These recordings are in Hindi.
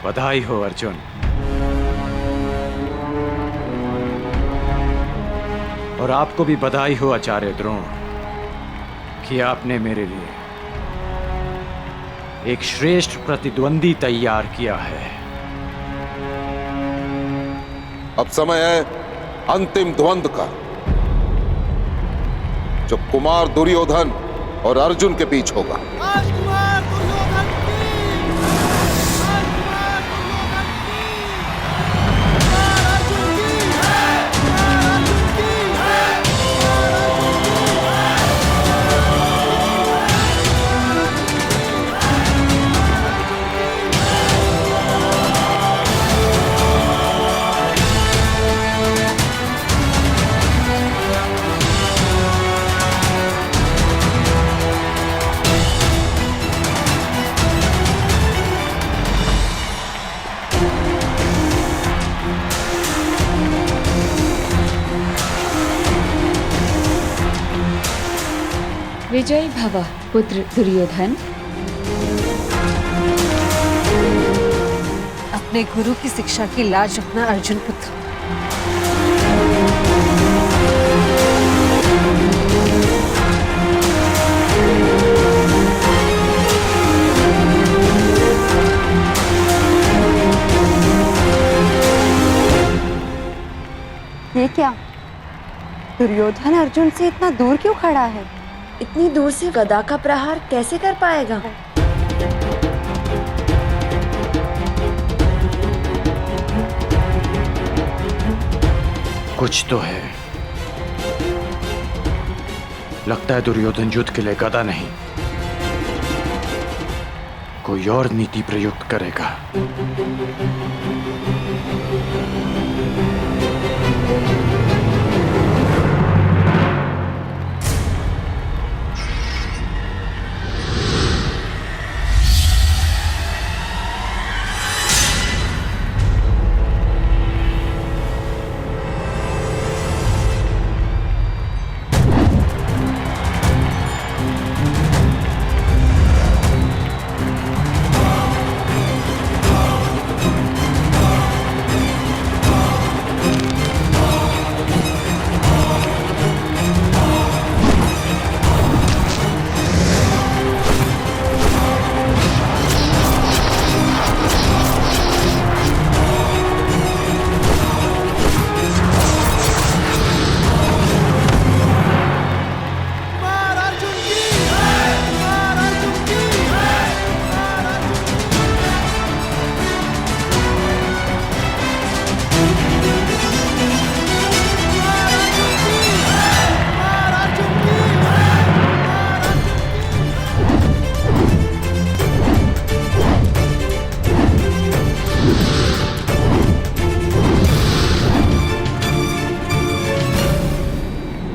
बधाई हो अर्जुन। और आपको भी बधाई हो आचार्य द्रोण कि आपने मेरे लिए एक श्रेष्ठ प्रतिद्वंदी तैयार किया है। अब समय है अंतिम द्वंद्व का, जो कुमार दुर्योधन और अर्जुन के बीच होगा। राजकुमार दुर्योधन की! राजकुमार दुर्योधन की! कुमार अर्जुन की! कुमार अर्जुन की! कुमार विजयी भव पुत्र दुर्योधन। अपने गुरु की शिक्षा की लाज रखना अर्जुन पुत्र। ये क्या? दुर्योधन अर्जुन से इतना दूर क्यों खड़ा है? इतनी दूर से गदा का प्रहार कैसे कर पाएगा? कुछ तो है। लगता है दुर्योधन युद्ध के लिए गदा नहीं, कोई और नीति प्रयुक्त करेगा।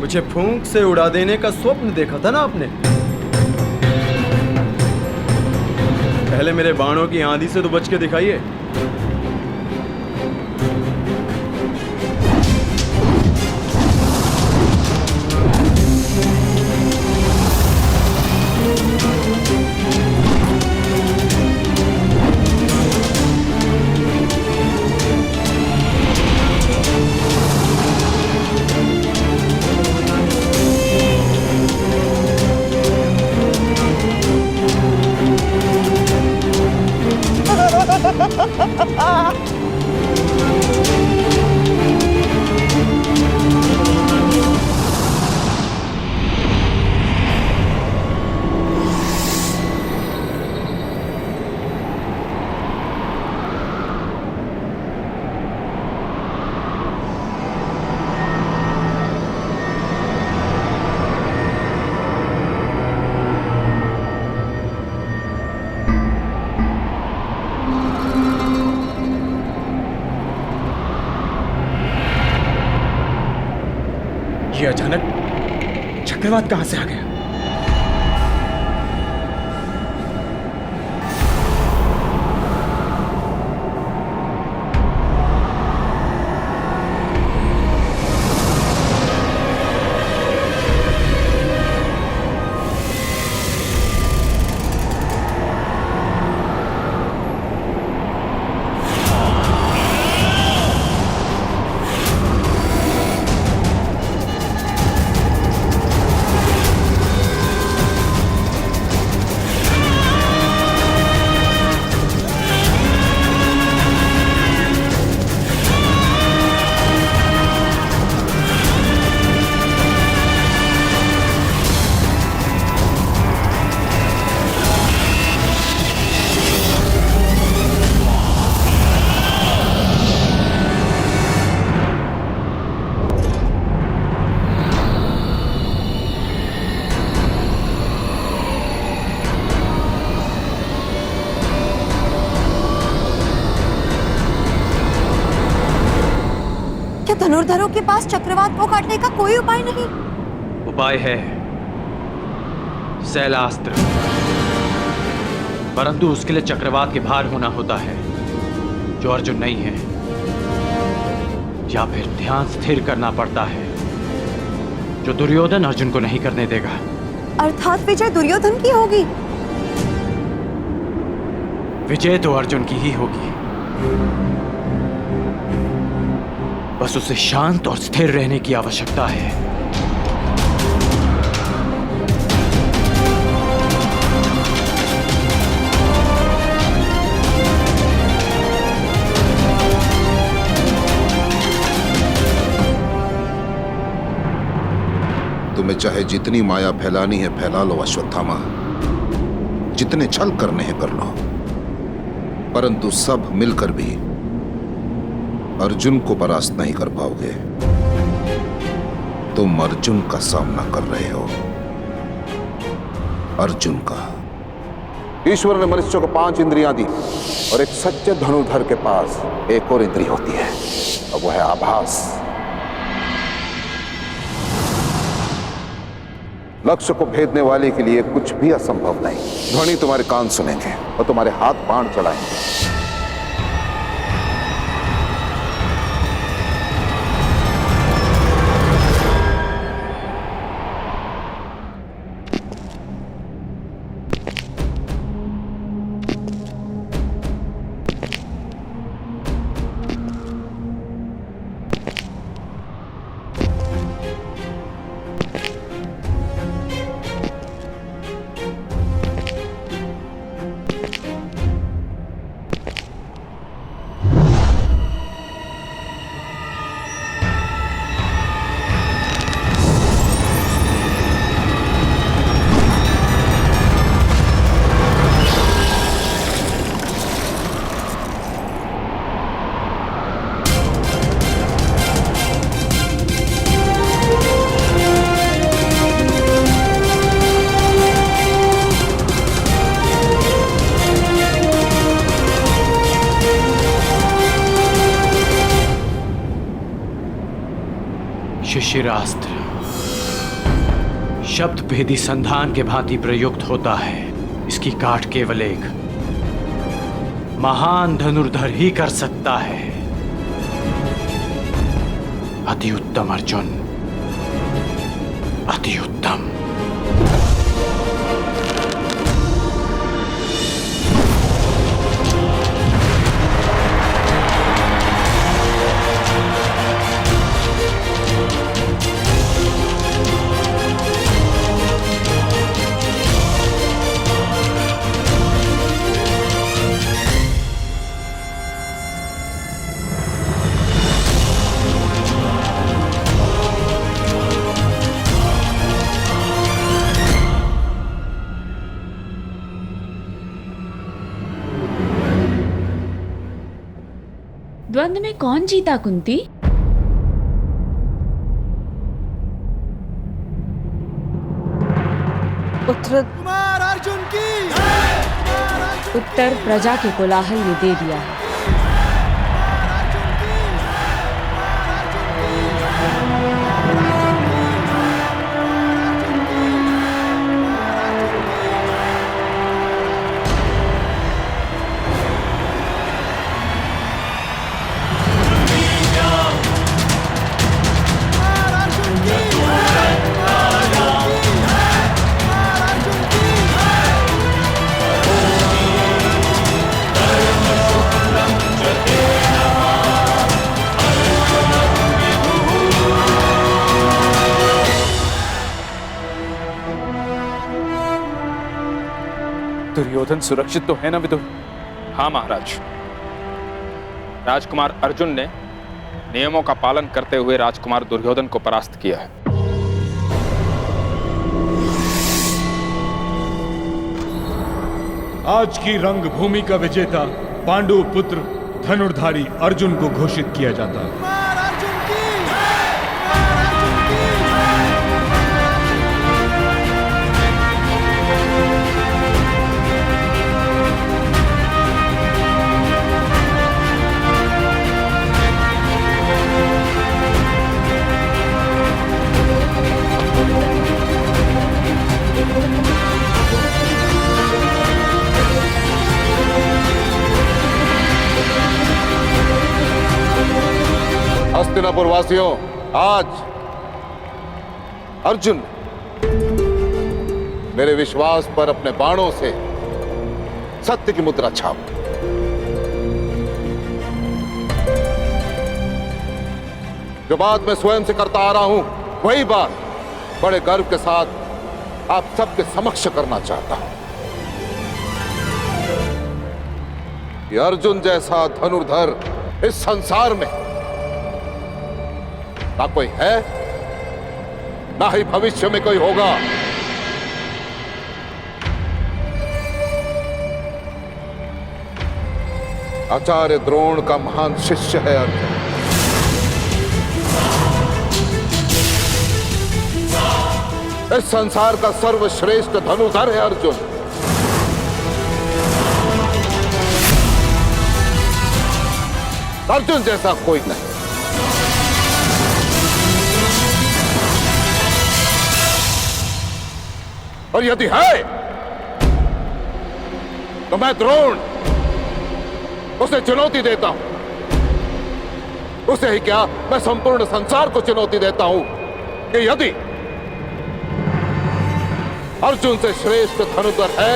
मुझे फूंक से उड़ा देने का स्वप्न देखा था ना आपने? पहले मेरे बाणों की आंधी से तो बच के दिखाइए। ये अचानक चक्रवात कहां से आ गया? क्या धनुर्धरों के पास चक्रवात को काटने का कोई उपाय नहीं? उपाय है शैलास्त्र, परंतु उसके लिए चक्रवात के भार होना होता है जो अर्जुन नहीं है, या फिर ध्यान स्थिर करना पड़ता है जो दुर्योधन अर्जुन को नहीं करने देगा। अर्थात विजय दुर्योधन की होगी। विजय तो अर्जुन की ही होगी, बस उसे शांत और स्थिर रहने की आवश्यकता है। तुम्हें चाहे जितनी माया फैलानी है फैला लो अश्वत्थामा, जितने छल करने हैं कर लो, परंतु सब मिलकर भी अर्जुन को परास्त नहीं कर पाओगे। तुम अर्जुन का सामना कर रहे हो, अर्जुन का। ईश्वर ने मनुष्य को 5 इंद्रियां दी और एक सच्चे धनुर्धर के पास एक और इंद्रिय होती है, और वो है आभास। लक्ष्य को भेदने वाले के लिए कुछ भी असंभव नहीं। ध्वनि तुम्हारे कान सुनेंगे और तुम्हारे हाथ बाण चलाएंगे। शिशिरास्त्र शब्द भेदी संधान के भांति प्रयुक्त होता है। इसकी काट केवल एक महान धनुर्धर ही कर सकता है। अति उत्तम अर्जुन, अति उत्तम। द्वंद्व में कौन जीता कुंती? कुमार अर्जुन की उत्तर प्रजा के कोलाहल ने दे दिया है। दुर्योधन सुरक्षित तो है ना विदुर? हाँ महाराज, राजकुमार अर्जुन ने नियमों का पालन करते हुए राजकुमार दुर्योधन को परास्त किया है। आज की रंगभूमि का विजेता पांडु पुत्र धनुर्धारी अर्जुन को घोषित किया जाता है। हस्तिनापुर वासियों, आज अर्जुन मेरे विश्वास पर अपने बाणों से सत्य की मुद्रा छाप। जो बात मैं स्वयं से करता आ रहा हूं, वही बात बड़े गर्व के साथ आप सबके समक्ष करना चाहता हूं कि अर्जुन जैसा धनुर्धर इस संसार में ना कोई है, ना ही भविष्य में कोई होगा। आचार्य द्रोण का महान शिष्य है अर्जुन। इस संसार का सर्वश्रेष्ठ धनुर्धर है अर्जुन। अर्जुन जैसा कोई नहीं। और यदि है तो मैं द्रोण उसे चुनौती देता हूं। उसे ही क्या, मैं संपूर्ण संसार को चुनौती देता हूं कि यदि अर्जुन से श्रेष्ठ धनुर्धर है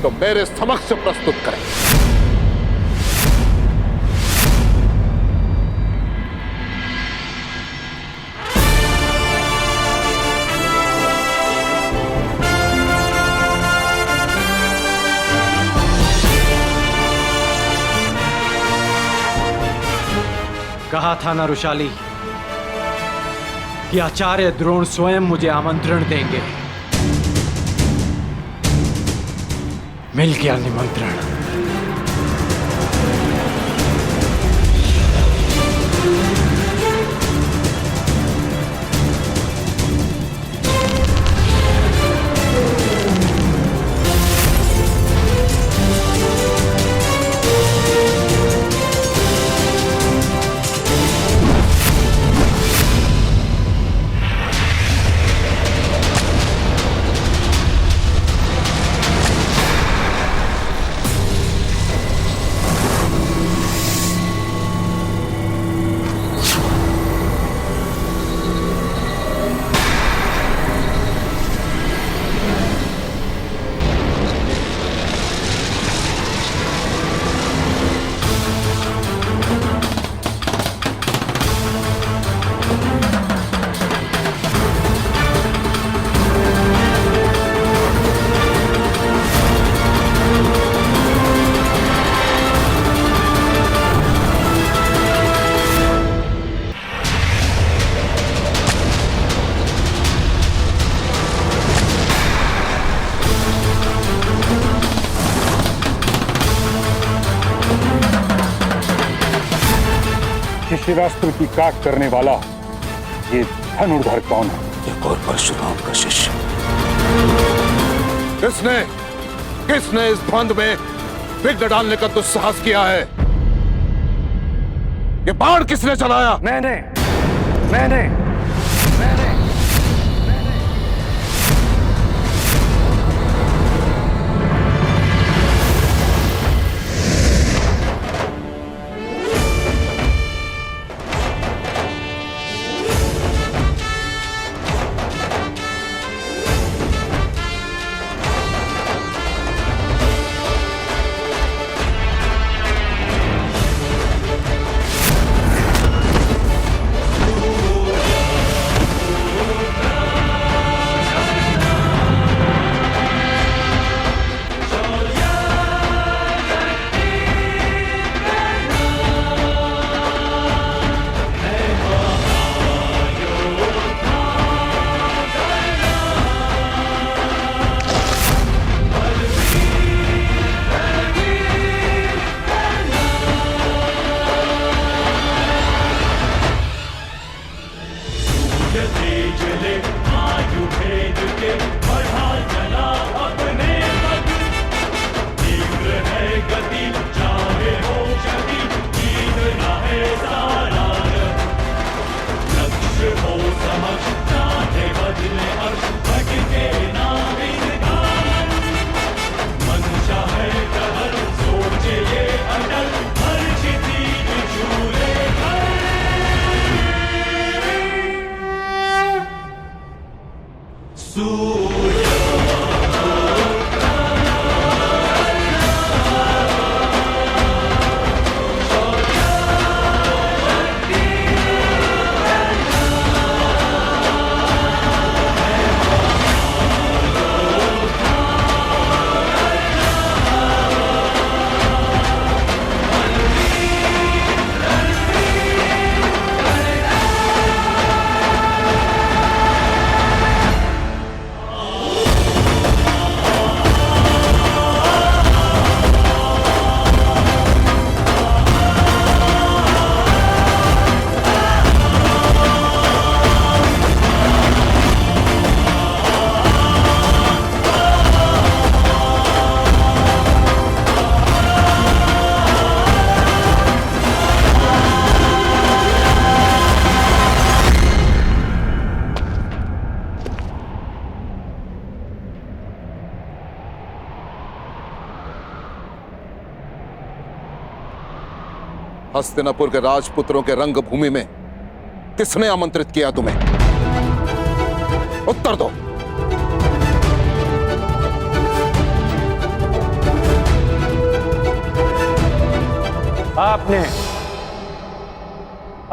तो मेरे समक्ष प्रस्तुत करें। कहा था ना रुशाली कि आचार्य द्रोण स्वयं मुझे आमंत्रण देंगे। मिल गया निमंत्रण। शिशिरास्त्र की काट करने वाला ये धनुर्धर कौन है? एक और परशुराम का शिष्य। किसने इस बंद में विघ्न डालने का दुस्साहस किया है? ये बाण किसने चलाया? मैंने मंशा है कहर सोचे ये अटल हर क्षिति विषु हस्तिनापुर के राजपुत्रों के रंगभूमि में किसने आमंत्रित किया तुम्हें? उत्तर दो।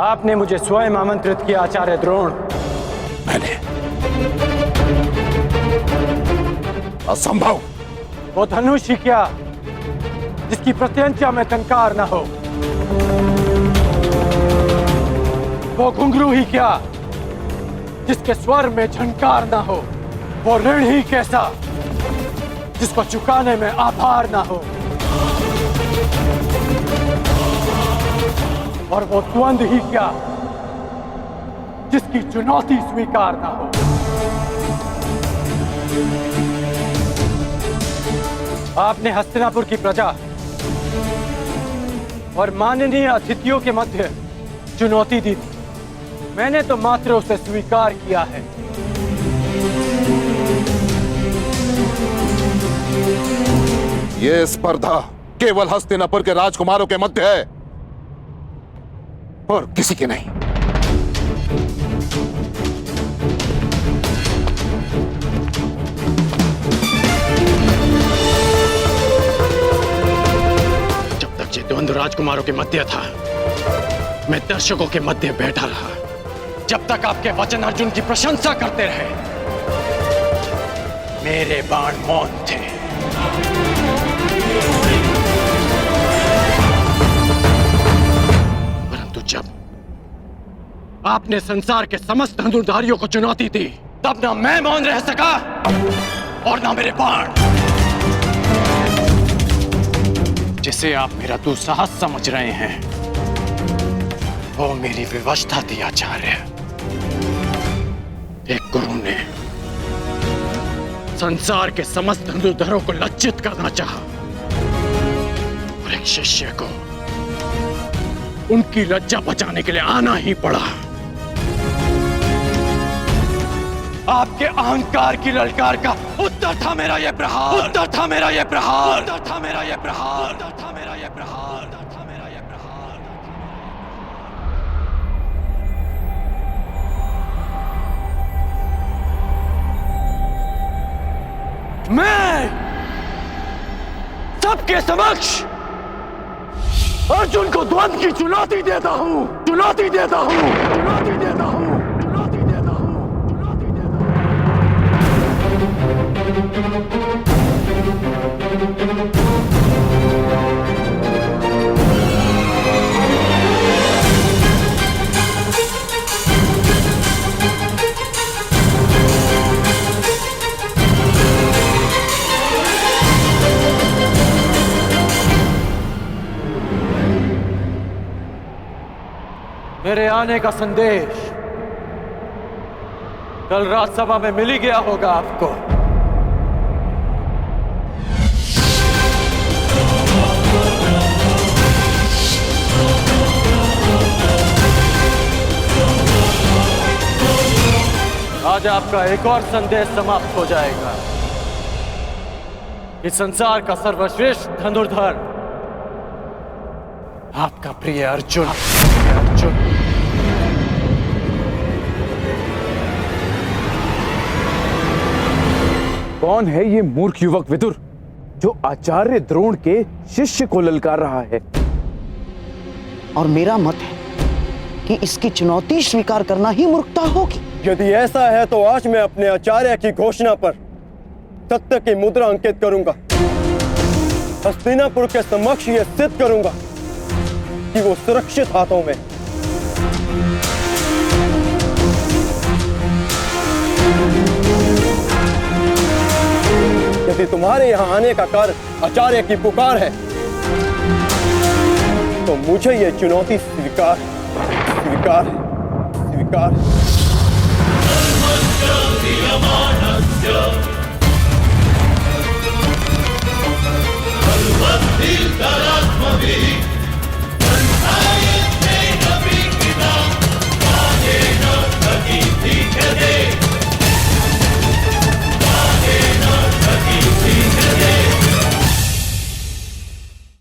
आपने मुझे स्वयं आमंत्रित किया आचार्य द्रोण। मैंने? असंभव। वो धनुष ही क्या जिसकी प्रत्यंचा में टंकार न हो, वो घुंघरू ही क्या जिसके स्वर में झंकार ना हो, वो ऋण ही कैसा जिसको चुकाने में आभार ना हो, और वो द्वंद्व ही क्या जिसकी चुनौती स्वीकार ना हो। आपने हस्तिनापुर की प्रजा और माननीय अतिथियों के मध्य चुनौती दी थी। मैंने तो मात्र उसे स्वीकार किया है। यह स्पर्धा केवल हस्तिनापुर के राजकुमारों के मध्य है और किसी की नहीं। जब तक ये द्वंद्व राजकुमारों के मध्य था, मैं दर्शकों के मध्य बैठा रहा। जब तक आपके वचन अर्जुन की प्रशंसा करते रहे, मेरे बाण मौन थे। परंतु जब आपने संसार के समस्त धनुर्धारियों को चुनौती दी, तब ना मैं मौन रह सका और ना मेरे बाण। जिसे आप मेरा दुस्साहस समझ रहे हैं, वो मेरी विवशता थी आचार्य। एक गुरु ने संसार के समस्त धनुर्धरों को लज्जित करना चाहा और एक शिष्य को उनकी लज्जा बचाने के लिए आना ही पड़ा। आपके अहंकार की ललकार का उत्तर था मेरा यह प्रहार, उत्तर था मेरा यह प्रहार, उत्तर था मेरा यह प्रहार, उत्तर था मेरा यह प्रहार, उत्तर था मेरा यह प्रहार। मैं सबके समक्ष अर्जुन को द्वंद्व की चुनौती देता हूं, चुनौती देता हूं, चुनौती देता हूं, चुनौती देता हूं, चुनौती देता मेरे आने का संदेश कल राजसभा में मिल ही गया होगा आपको। आज आपका एक और संदेश समाप्त हो जाएगा। इस संसार का सर्वश्रेष्ठ धनुर्धर आपका प्रिय अर्जुन, अर्जुन। कौन है ये मूर्ख युवक विदुर जो आचार्य द्रोण के शिष्य को ललकार रहा है? और मेरा मत है कि इसकी चुनौती स्वीकार करना ही मूर्खता होगी। यदि ऐसा है तो आज मैं अपने आचार्य की घोषणा पर सत्य की मुद्रा अंकित करूंगा। हस्तिनापुर के समक्ष यह सिद्ध करूंगा कि वो सुरक्षित हाथों में। यदि तुम्हारे यहां आने का कारण आचार्य की पुकार है तो मुझे यह चुनौती स्वीकार स्वीकार स्वीकार। सर्वसिद्धरात्मभिः